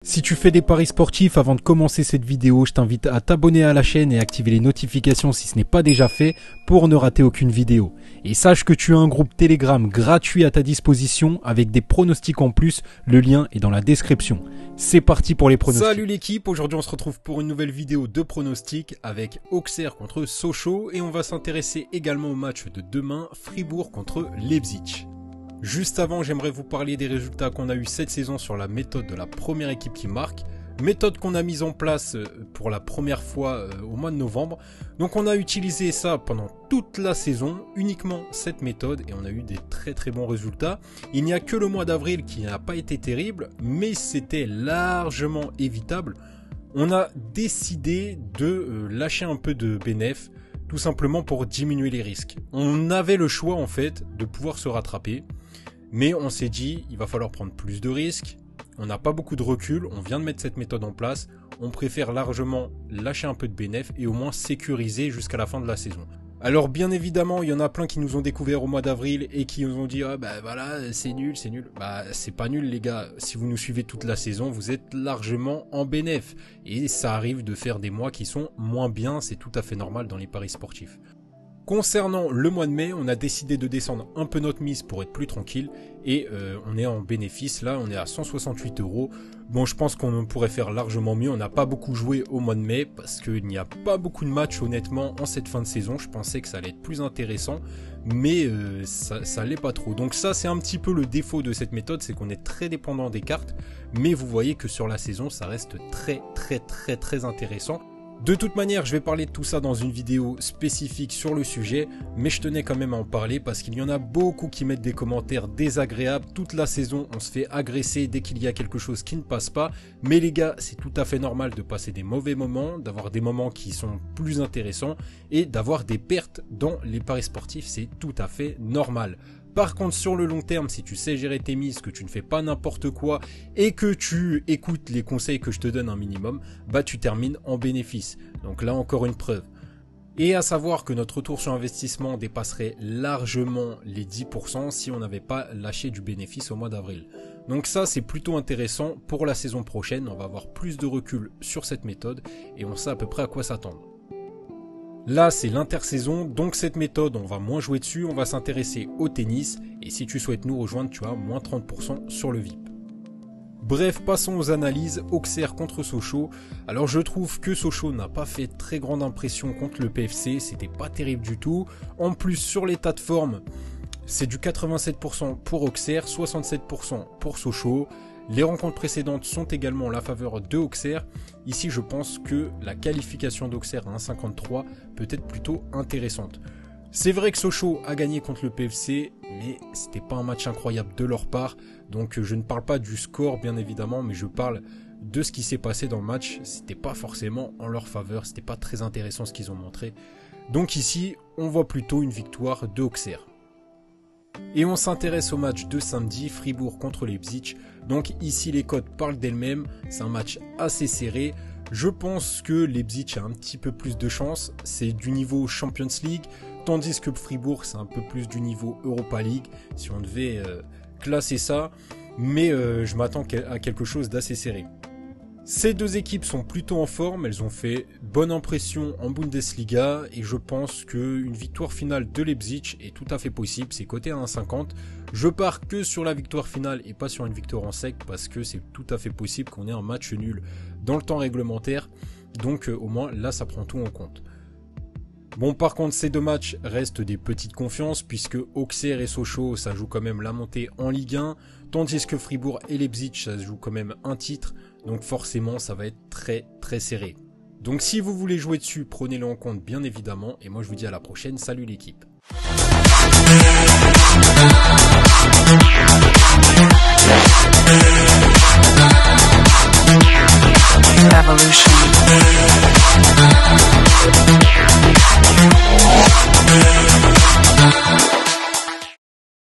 Si tu fais des paris sportifs, avant de commencer cette vidéo, je t'invite à t'abonner à la chaîne et activer les notifications si ce n'est pas déjà fait pour ne rater aucune vidéo. Et sache que tu as un groupe Telegram gratuit à ta disposition avec des pronostics en plus, le lien est dans la description. C'est parti pour les pronostics. Salut l'équipe, aujourd'hui on se retrouve pour une nouvelle vidéo de pronostics avec Auxerre contre Sochaux et on va s'intéresser également au match de demain, Fribourg contre Leipzig. Juste avant, j'aimerais vous parler des résultats qu'on a eu cette saison sur la méthode de la première équipe qui marque. Méthode qu'on a mise en place pour la première fois au mois de novembre. Donc on a utilisé ça pendant toute la saison, uniquement cette méthode, et on a eu des très bons résultats. Il n'y a que le mois d'avril qui n'a pas été terrible, mais c'était largement évitable. On a décidé de lâcher un peu de bénéf, tout simplement pour diminuer les risques. On avait le choix en fait de pouvoir se rattraper. Mais on s'est dit, il va falloir prendre plus de risques, on n'a pas beaucoup de recul, on vient de mettre cette méthode en place, on préfère largement lâcher un peu de bénéf et au moins sécuriser jusqu'à la fin de la saison. Alors bien évidemment, il y en a plein qui nous ont découvert au mois d'avril et qui nous ont dit « Ah bah voilà, c'est nul. » Bah c'est pas nul les gars, si vous nous suivez toute la saison, vous êtes largement en bénéf. Et ça arrive de faire des mois qui sont moins bien, c'est tout à fait normal dans les paris sportifs. Concernant le mois de mai, on a décidé de descendre un peu notre mise pour être plus tranquille et on est en bénéfice, là on est à 168 €. Bon, je pense qu'on pourrait faire largement mieux, on n'a pas beaucoup joué au mois de mai parce qu'il n'y a pas beaucoup de matchs honnêtement en cette fin de saison. Je pensais que ça allait être plus intéressant, mais ça l'est pas trop. Donc ça c'est un petit peu le défaut de cette méthode, c'est qu'on est très dépendant des cartes, mais vous voyez que sur la saison ça reste très intéressant. De toute manière, je vais parler de tout ça dans une vidéo spécifique sur le sujet, mais je tenais quand même à en parler parce qu'il y en a beaucoup qui mettent des commentaires désagréables. Toute la saison, on se fait agresser dès qu'il y a quelque chose qui ne passe pas. Mais les gars, c'est tout à fait normal de passer des mauvais moments, d'avoir des moments qui sont plus intéressants et d'avoir des pertes dans les paris sportifs, c'est tout à fait normal. Par contre, sur le long terme, si tu sais gérer tes mises, que tu ne fais pas n'importe quoi et que tu écoutes les conseils que je te donne un minimum, bah tu termines en bénéfice. Donc là, encore une preuve. Et à savoir que notre retour sur investissement dépasserait largement les 10% si on n'avait pas lâché du bénéfice au mois d'avril. Donc ça, c'est plutôt intéressant pour la saison prochaine. On va avoir plus de recul sur cette méthode et on sait à peu près à quoi s'attendre. Là, c'est l'intersaison, donc cette méthode, on va moins jouer dessus, on va s'intéresser au tennis. Et si tu souhaites nous rejoindre, tu as moins 30% sur le VIP. Bref, passons aux analyses. Auxerre contre Sochaux. Alors je trouve que Sochaux n'a pas fait très grande impression contre le PFC, c'était pas terrible du tout. En plus, sur l'état de forme, c'est du 87% pour Auxerre, 67% pour Sochaux. Les rencontres précédentes sont également en la faveur de Auxerre. Ici, je pense que la qualification d'Auxerre à 1,53 peut être plutôt intéressante. C'est vrai que Sochaux a gagné contre le PFC, mais c'était pas un match incroyable de leur part. Donc je ne parle pas du score bien évidemment, mais je parle de ce qui s'est passé dans le match. C'était pas forcément en leur faveur, c'était pas très intéressant ce qu'ils ont montré. Donc ici, on voit plutôt une victoire de Auxerre. Et on s'intéresse au match de samedi, Fribourg contre Leipzig. Donc ici les cotes parlent d'elles-mêmes, c'est un match assez serré. Je pense que Leipzig a un petit peu plus de chance, c'est du niveau Champions League, tandis que Fribourg c'est un peu plus du niveau Europa League, si on devait classer ça. Mais je m'attends à quelque chose d'assez serré. Ces deux équipes sont plutôt en forme, elles ont fait bonne impression en Bundesliga et je pense qu'une victoire finale de Leipzig est tout à fait possible, c'est coté à 1,50. Je pars que sur la victoire finale et pas sur une victoire en sec parce que c'est tout à fait possible qu'on ait un match nul dans le temps réglementaire, donc au moins là ça prend tout en compte. Bon, par contre, ces deux matchs restent des petites confiances puisque Auxerre et Sochaux, ça joue quand même la montée en Ligue 1, tandis que Fribourg et Leipzig, ça joue quand même un titre, donc forcément, ça va être très serré. Donc si vous voulez jouer dessus, prenez-le en compte bien évidemment, et moi je vous dis à la prochaine, salut l'équipe. Evolution.